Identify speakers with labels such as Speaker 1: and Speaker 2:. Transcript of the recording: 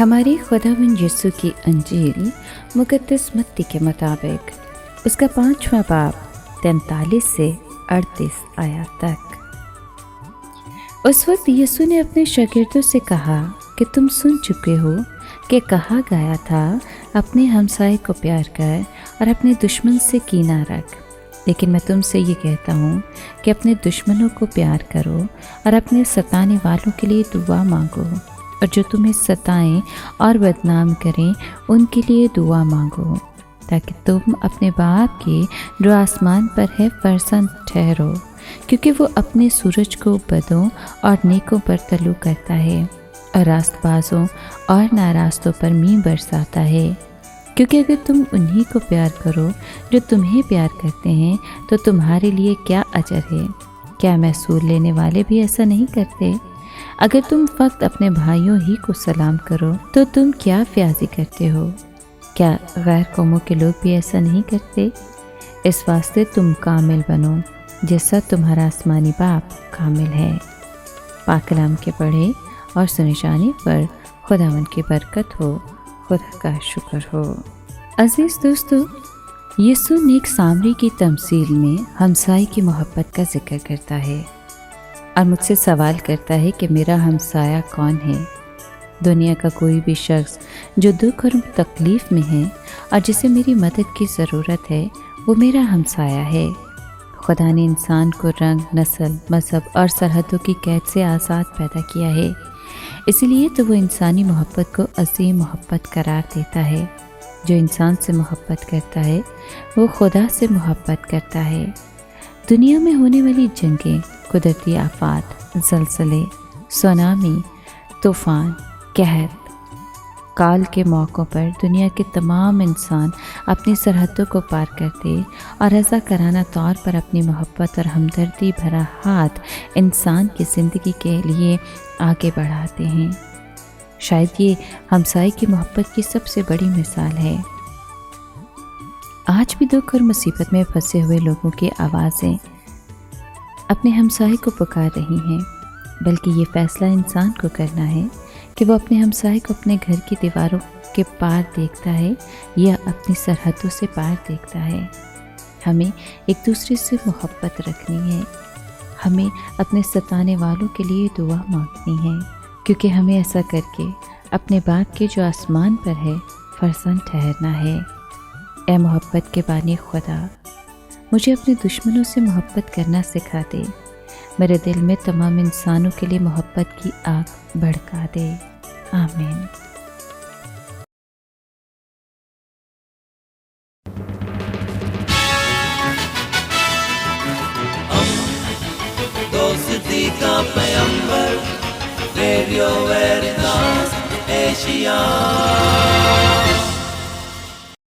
Speaker 1: हमारे खुदावंद यीशु की अंजील मुक़द्दस मत्ती के मुताबिक उसका 5वां बाब 43 से 38 आयत तक। उस वक्त यीशु ने अपने शागिर्दों से कहा कि तुम सुन चुके हो कि कहा गया था, अपने हमसाए को प्यार कर और अपने दुश्मन से कीना रख। लेकिन मैं तुमसे ये कहता हूँ कि अपने दुश्मनों को प्यार करो और अपने सताने वालों के लिए दुआ मांगो, और जो तुम्हें सताएं और बदनाम करें उनके लिए दुआ मांगो, ताकि तुम अपने बाप के जो आसमान पर है फरसान ठहरो, क्योंकि वो अपने सूरज को बदों और नेकों पर तलू करता है और रास्तबाजों और नारास्तों पर मींह बरसाता है। क्योंकि अगर तुम उन्हीं को प्यार करो जो तुम्हें प्यार करते हैं तो तुम्हारे लिए क्या अजर है? क्या मैसूर लेने वाले भी ऐसा नहीं करते? अगर तुम फक्त अपने भाइयों ही को सलाम करो तो तुम क्या फ्याजी करते हो? क्या गैर कौमों के लोग भी ऐसा नहीं करते? इस वास्ते तुम कामिल बनो जैसा तुम्हारा आसमानी बाप कामिल है। पाक कलाम के पढ़े और सुने जाने पर खुदावंद की बरकत हो, खुदा का शुक्र हो। अजीज़ दोस्तों, यीशु नेक सामरी की तमसील में हमसाए की मोहब्बत का जिक्र करता है और मुझसे सवाल करता है कि मेरा हमसाया कौन है। दुनिया का कोई भी शख्स जो दुख और तकलीफ़ में है और जिसे मेरी मदद की ज़रूरत है, वो मेरा हमसाया है। खुदा ने इंसान को रंग, नस्ल, मज़हब और सरहदों की कैद से आज़ाद पैदा किया है। इसलिए तो वो इंसानी मोहब्बत को अज़ीम मोहब्बत करार देता है। जो इंसान से मोहब्बत करता है वो खुदा से मोहब्बत करता है। दुनिया में होने वाली जंगें, कुदरती आफात, ज़लज़ले, सुनामी, तूफ़ान, कहर, काल के मौक़ों पर दुनिया के तमाम इंसान अपनी सरहदों को पार करते और रज़ाकाराना तौर पर अपनी मोहब्बत और हमदर्दी भरा हाथ इंसान की ज़िंदगी के लिए आगे बढ़ाते हैं। शायद ये हमसाए की मोहब्बत की सबसे बड़ी मिसाल है। आज भी दुख और मुसीबत में फंसे हुए लोगों की आवाज़ें अपने हमसाए को पुकार रही हैं, बल्कि ये फ़ैसला इंसान को करना है कि वो अपने हमसाए को अपने घर की दीवारों के पार देखता है या अपनी सरहदों से पार देखता है। हमें एक दूसरे से मोहब्बत रखनी है। हमें अपने सताने वालों के लिए दुआ मांगनी है, क्योंकि हमें ऐसा करके अपने बाप के जो आसमान पर है फरसान ठहरना है। ए मोहब्बत के बानी खुदा, मुझे अपने दुश्मनों से मोहब्बत करना सिखा दे। मेरे दिल में तमाम इंसानों के लिए मोहब्बत की आग भड़का दे। आमीन।
Speaker 2: दोस्ती का पैगंबर, रेडियो वेरितास एशिया।